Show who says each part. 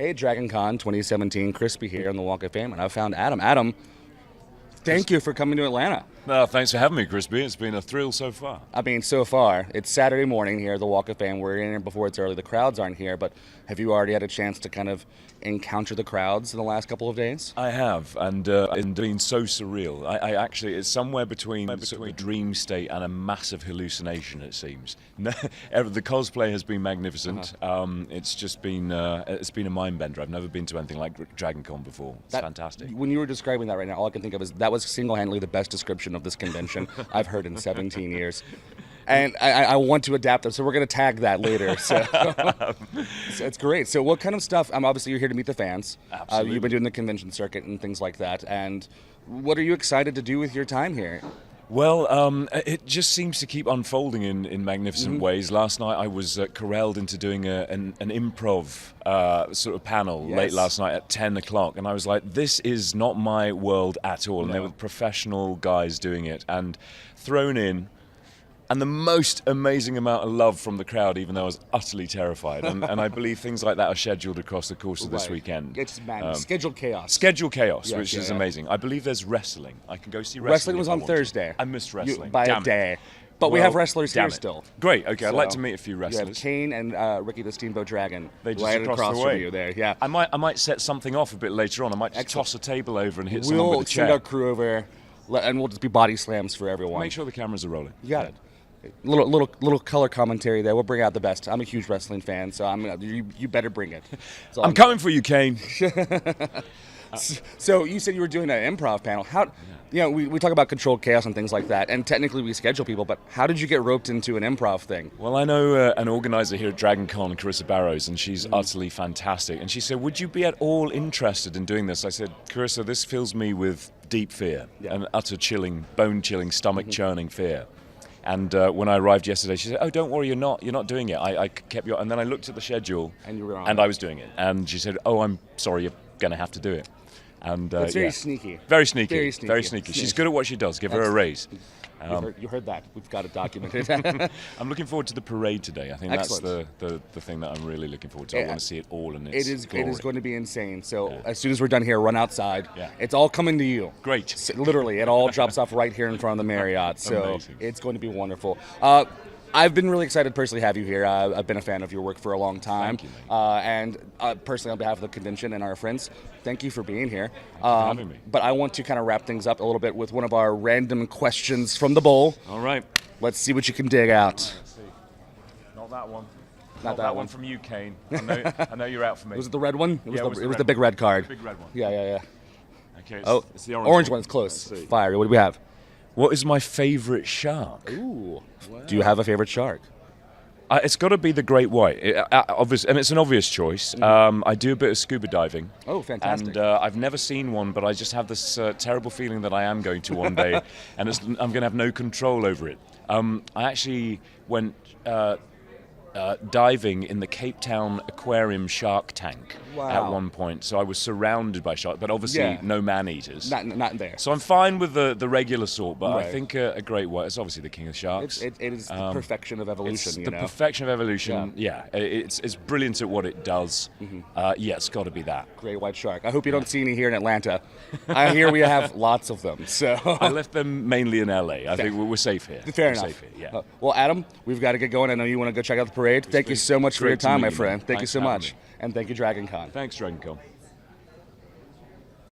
Speaker 1: Hey, Dragon Con 2017, Crispy here on the Walk of Fame, and I found Adam. Adam, thank you for coming to Atlanta.
Speaker 2: No, thanks for having me, Crispy. It's been a thrill so far.
Speaker 1: I mean, so far, it's Saturday morning here at the Walk of Fame. We're in here before it's early. The crowds aren't here, but have you already had a chance to kind of encounter the crowds in the last couple of days?
Speaker 2: I have, and it's been so surreal. I actually, it's somewhere between sort of a dream state and a massive hallucination, it seems. The cosplay has been magnificent. It's just been, it's been a mind bender. I've never been to anything like Dragon Con before. It's fantastic.
Speaker 1: When you were describing that right now, all I can think of is that was single-handedly the best description of this convention I've heard in 17 years. And I want to adapt them, so we're going to tag that later. So, so it's great. So what kind of stuff, obviously you're here to meet the fans.
Speaker 2: Absolutely.
Speaker 1: You've been doing the convention circuit and things like that. And what are you excited to do with your time here?
Speaker 2: Well, it just seems to keep unfolding in magnificent ways. Last night I was corralled into doing an improv sort of panel late last night at 10 o'clock, and I was like, this is not my world at all. And there were professional guys doing it, and thrown in, and the most amazing amount of love from the crowd, even though I was utterly terrified. And I believe things like that are scheduled across the course of this weekend.
Speaker 1: It's madness. Scheduled chaos.
Speaker 2: Scheduled chaos, which is amazing. I believe there's wrestling. I can go see wrestling.
Speaker 1: Wrestling was on Thursday.
Speaker 2: I missed wrestling.
Speaker 1: By a day. But we have wrestlers here still.
Speaker 2: Great. Okay, I'd like to meet a few wrestlers.
Speaker 1: You have Kane and Ricky the Steamboat Dragon.
Speaker 2: They just
Speaker 1: right
Speaker 2: across
Speaker 1: the
Speaker 2: way.
Speaker 1: from you there. Yeah.
Speaker 2: I might set something off a bit later on. I might just toss a table over and hit someone with a chair.
Speaker 1: We'll send our crew over, and we'll just be body slams for everyone.
Speaker 2: Make sure the cameras are rolling.
Speaker 1: You got it. Little color commentary there. We'll bring out the best. I'm a huge wrestling fan, so you better bring it.
Speaker 2: I'm coming for you, Kane.
Speaker 1: So you said you were doing an improv panel. How? You know, we talk about controlled chaos and things like that, and technically we schedule people, but how did you get roped into an improv thing?
Speaker 2: Well, I know an organizer here at Dragon Con, Carissa Barrows, and she's utterly fantastic. And she said, would you be at all interested in doing this? I said, Carissa, this fills me with deep fear, an utter chilling, bone-chilling, stomach-churning fear. And when I arrived yesterday, she said, "Oh, don't worry, you're not doing it. I kept you." And then I looked at the schedule, and I was doing it. And she said, "Oh, I'm sorry, you're going to have to do it." And
Speaker 1: it's very sneaky.
Speaker 2: Very sneaky. Very sneaky. She's good at what she does. Give her a raise.
Speaker 1: You heard that. We've got it documented.
Speaker 2: I'm looking forward to the parade today. I think that's the thing that I'm really looking forward to. I want to see it all in its glory.
Speaker 1: It is going to be insane. So as soon as we're done here, run outside. It's all coming to you.
Speaker 2: Great.
Speaker 1: So, literally, it all drops off right here in front of the Marriott. So
Speaker 2: amazing.
Speaker 1: It's going to be wonderful. I've been really excited to personally have you here. I've been a fan of your work for a long time.
Speaker 2: Thank you, mate.
Speaker 1: And personally, on behalf of the convention and our friends, thank you for being here.
Speaker 2: Thank you for having me.
Speaker 1: But I want to kind of wrap things up a little bit with one of our random questions from the bowl.
Speaker 2: All right.
Speaker 1: Let's see what you can dig out.
Speaker 2: Let's see. Not that one.
Speaker 1: Not that one
Speaker 2: from you, Kane. I know you're out for me.
Speaker 1: Was it the red one? It
Speaker 2: was
Speaker 1: the big red card.
Speaker 2: Big red one.
Speaker 1: Yeah.
Speaker 2: Okay. It's the
Speaker 1: orange one. It's close. Fire. What do we have?
Speaker 2: What is my favorite shark?
Speaker 1: Ooh. Wow. Do you have a favorite shark?
Speaker 2: It's got to be the great white. Obvious, and it's an obvious choice. I do a bit of scuba diving.
Speaker 1: Oh, fantastic!
Speaker 2: And I've never seen one, but I just have this terrible feeling that I am going to one day, and I'm going to have no control over it. I actually went diving in the Cape Town Aquarium shark tank at one point. So I was surrounded by sharks, but obviously no man-eaters.
Speaker 1: Not there.
Speaker 2: So I'm fine with the regular sort, but I think a great white is obviously the king of sharks.
Speaker 1: It is the perfection of evolution.
Speaker 2: It's the perfection of evolution. Yeah. It's brilliant at what it does. It's got to be that.
Speaker 1: Great white shark. I hope you don't see any here in Atlanta. I hear we have lots of them. So
Speaker 2: I left them mainly in LA. I think we're safe here.
Speaker 1: Fair enough.
Speaker 2: Safe here, yeah.
Speaker 1: Well, Adam, we've got to get going. I know you want to go check out the parade. Thank you so much for your time, my friend. Thank you so much. And thank you, Dragon Con.
Speaker 2: Thanks, Dragon Con.